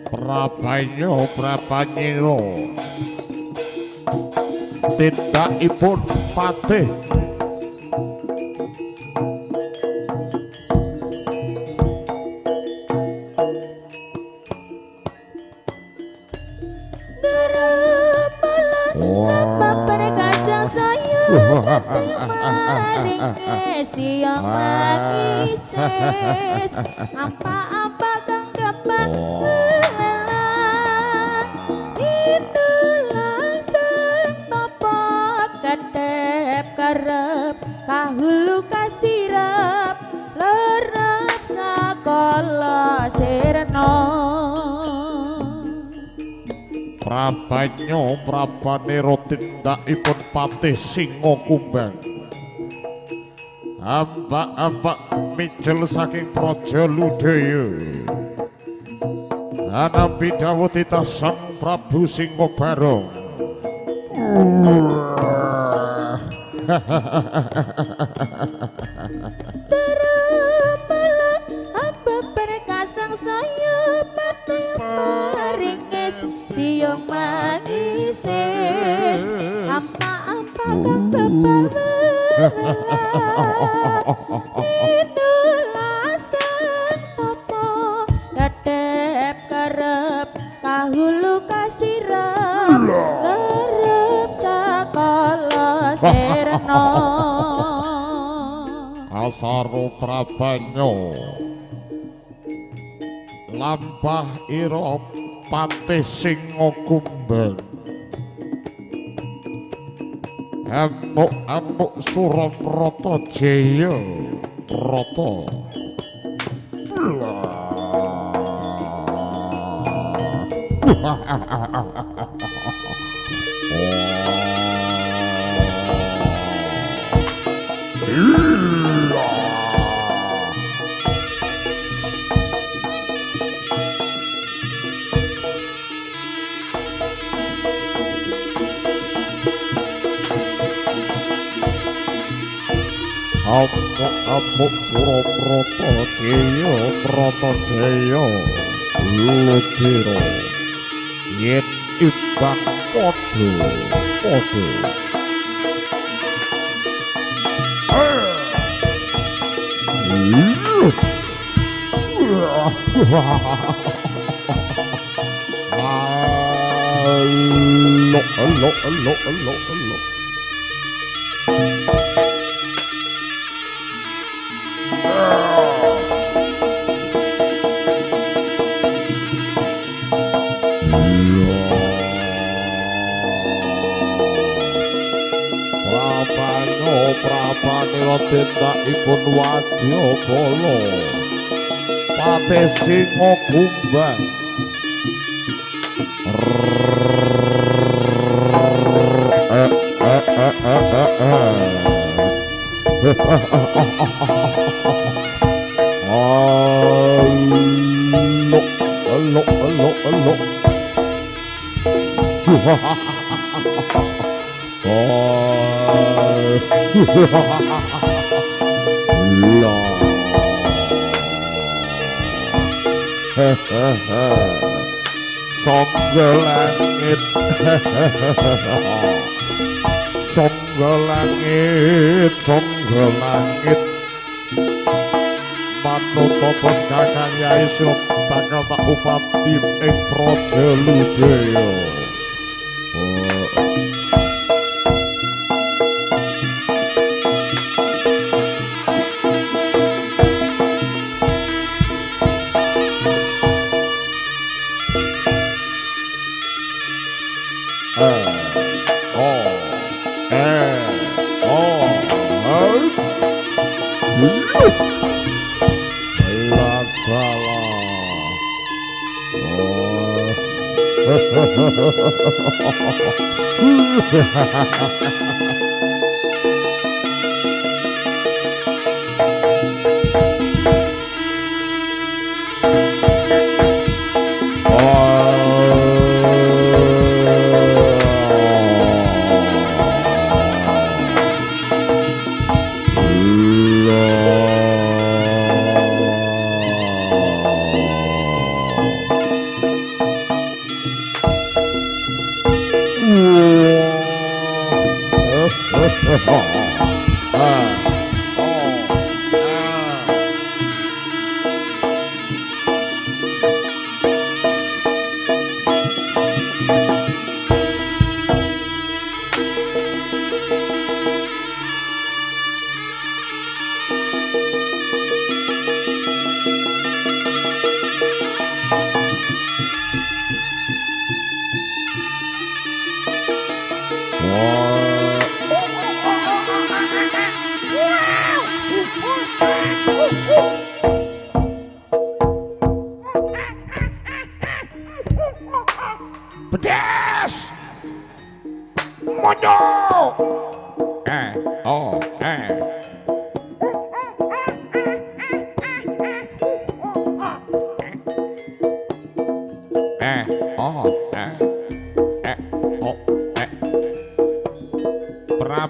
Prabanyo Prabanyiro tindakipun patih siang mangises apa-apa kang gampang lelah itulah setopo kedep karep kahulu kasirap lerep sakala sirna Prabanyo Prabaniro tindakipun patih Singa Kumbang ambak-ambak mijel saking Praja Ludaya anambi dawuh sang Prabu Singa Barong terapala apa perkasang saya pati maringis siang mangises apa-apa kang kebawa Idulasan topo gadep karep kahulu kasirap lerep sakala sirna Asaro Prabanyo lampah ira patih Singa Kumbang amuk-amuk Suraprata Jaya Prata amuk Suraprata Jaya Prata Jaya Ludira yen imbang padha Elo Prabanyo tindakipun wadyabala patih Singa Kumbang Sangga langit sangga langit manutupun Kakang Yai Sirop bakal tak upati ing Praja Ludaya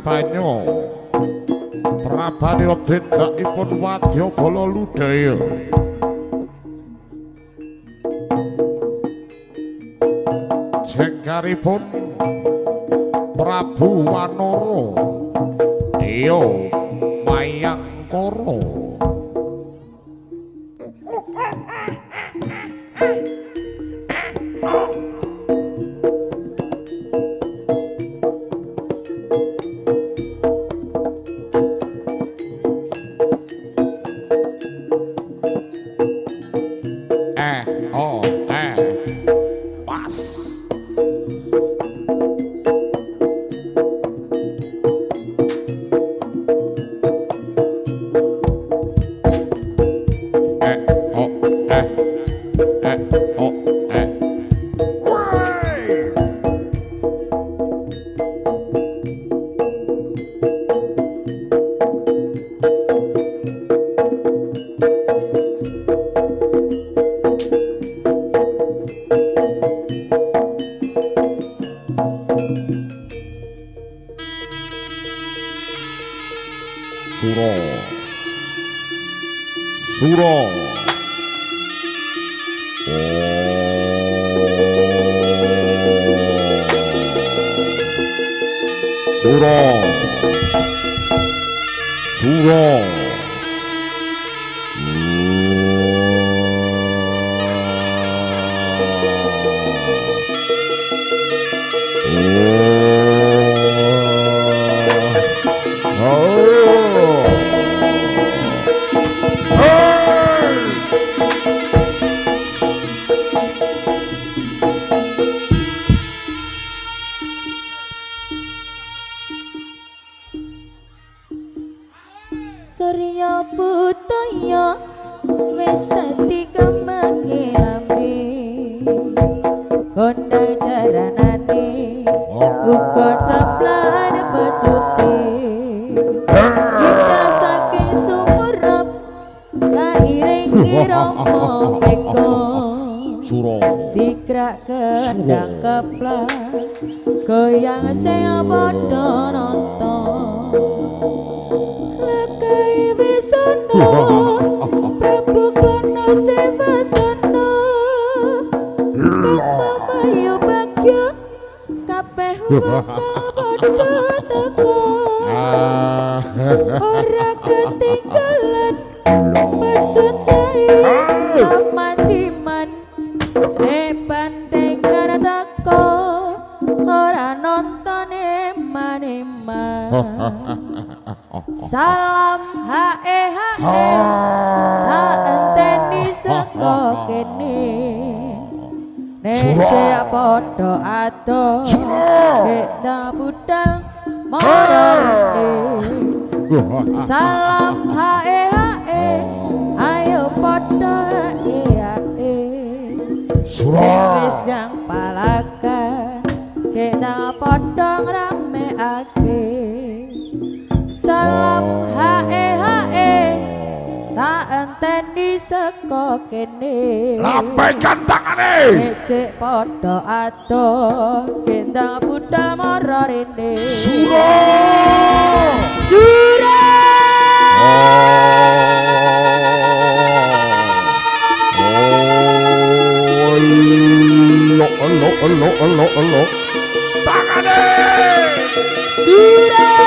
banyu prabanira dedakipun wadya bala ludaya jengkaripun Prabu Wanara iya Mayangkara pas Sura Surya Budaya wis dadi kembangé lambe kondang jaranane uga ceplan becute kita saking sumurep kairing irama beko Sura sikrak kendang keplak goyang sing padha nonton Lakai Wisana Prabu Klana Sewatana Kamayu Bagya kabeh padha teka ora ketinggalan pecut yai samandiman banding kana teko ora nonton eman-eman salam hae tak enteni saka kene nek padha ado kita budal marane salam hae ayo padha hae wis yang palakan kita padha ngrameake salam hae tak enteni saka kene lambaikan tangane cek padha ado kendang budal mara rene Sura Lo tangane Sura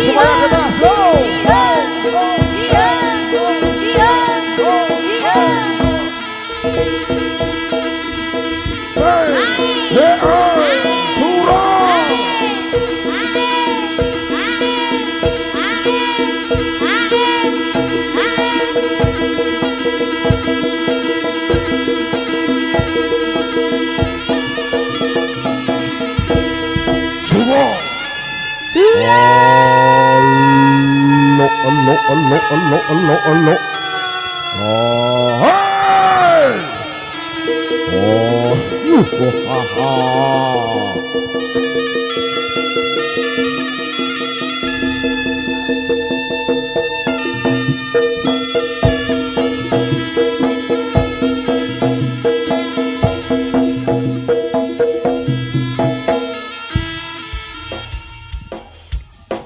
semuanya kita slow Elo. Oh, hey! Oh, haha.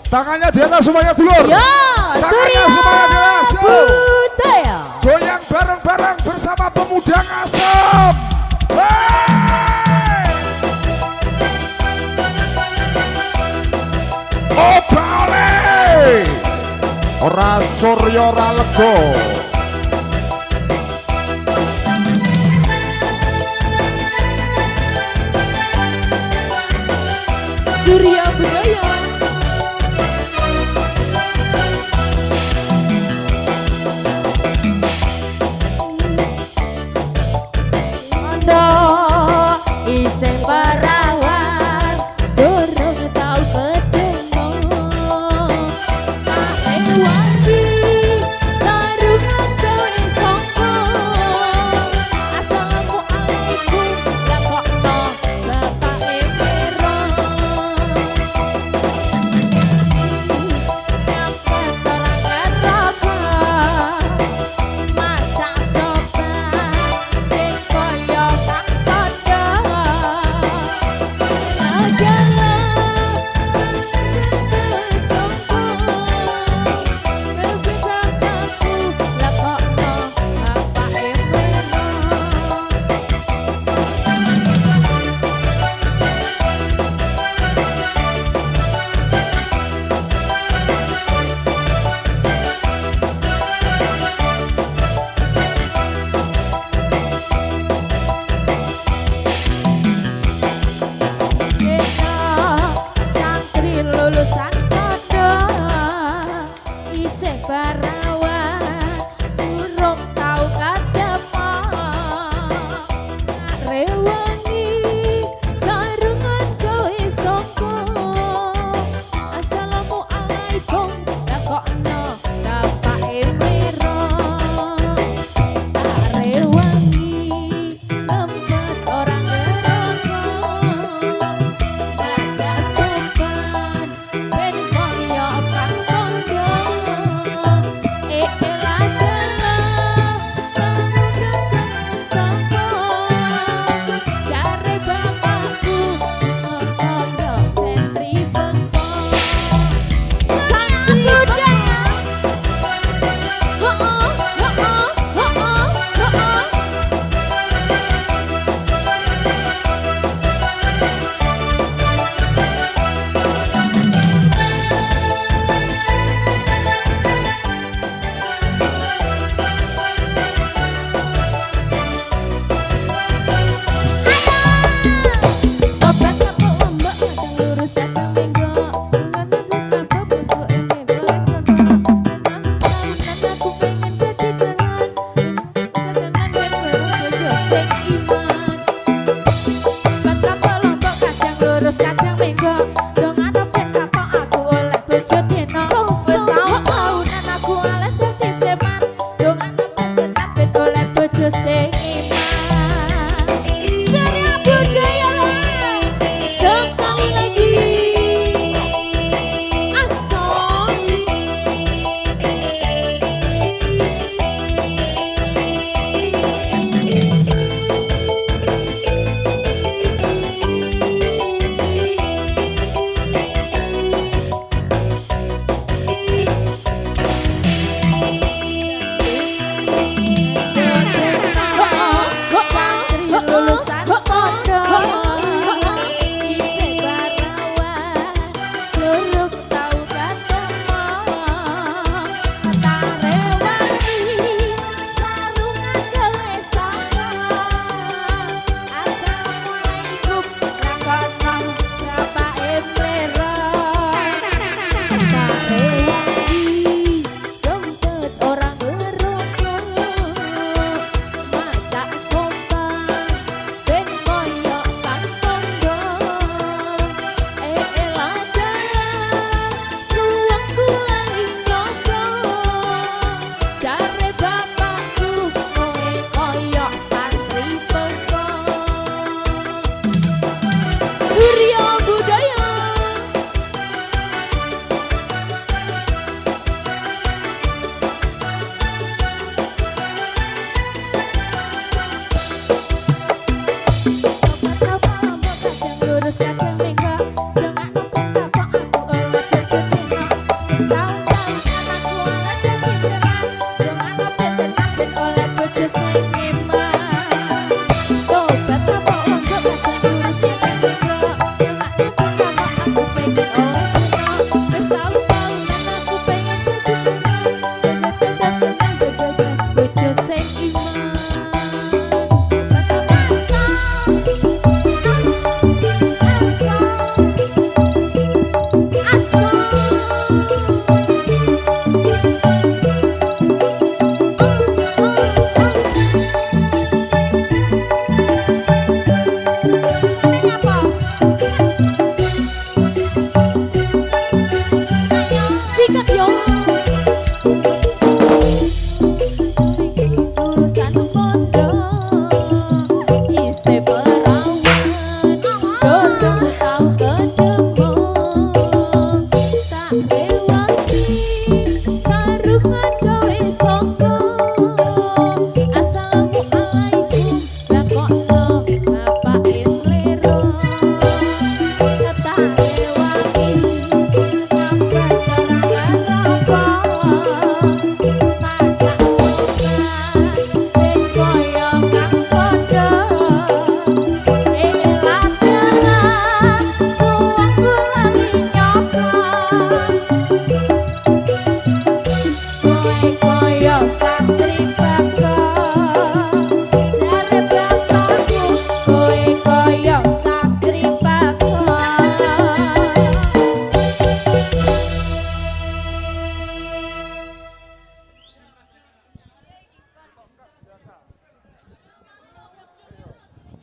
Tangannya di atas semuanya dulur. Ya, Tangannya Surya semuanya di atas. Yo. Budaya. Goyang bareng-bareng bersama pemuda Ngasem. Hey! Oh balik. Ora surya ora lega. Surya Budaya. Iseng barawan durung tau ketemu Ae wadi sarungan kowe sapa Assalamualaikum lakokno bapake mira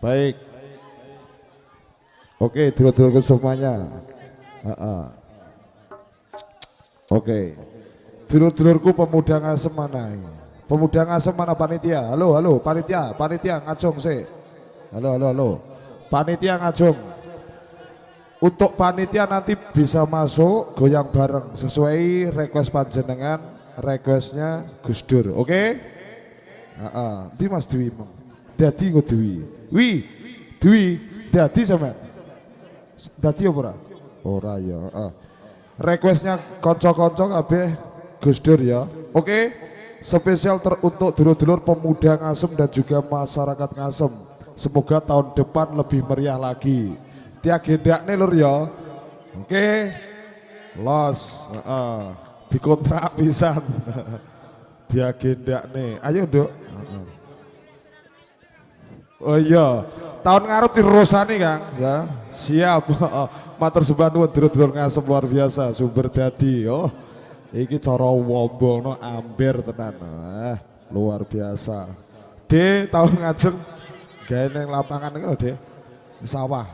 Baik. Oke, dulur-dulurku semuanya. Oke. Dulur-dulurku pemuda Ngasem mana? Pemuda Ngasem mana panitia? Halo, halo, panitia ngacung sih. Halo. Panitia ngacung. Untuk panitia nanti bisa masuk goyang bareng sesuai request panjenengan, requestnya Gus Dur. Oke? Nanti Mas Dwi mong. Dadi kok Dwi. Dwi, dadi sampean. Dadi apa ora? Ora ya, requestnya konco-konco kabeh Gus Dur ya. Oke? Spesial untuk dulur-dulur pemuda Ngasem dan juga masyarakat Ngasem. Semoga tahun depan lebih meriah lagi. Diagendakne lur ya. Oke? Los, dikontrak pisan. Diagendakne. Ayo, Nduk. Oh iya, tahun ngarep dirosani Kang ya. Siap. Matur sembah nuwun dulur-dulur Ngasem luar biasa sumber dadi. Oh, iki cara wombongno amber tenan. Luar biasa. D tahun ngajeng gawe ning lapangan iki lho, D. Sawah.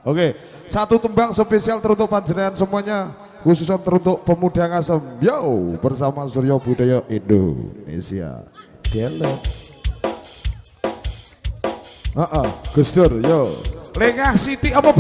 Oke, satu tembang spesial teruntuk panjenengan semuanya, khususnya teruntuk pemuda Ngasem. Yo, bersama Surya Budaya Indonesia. Gelo. Gus Dur, yo. Lengah sithik apa?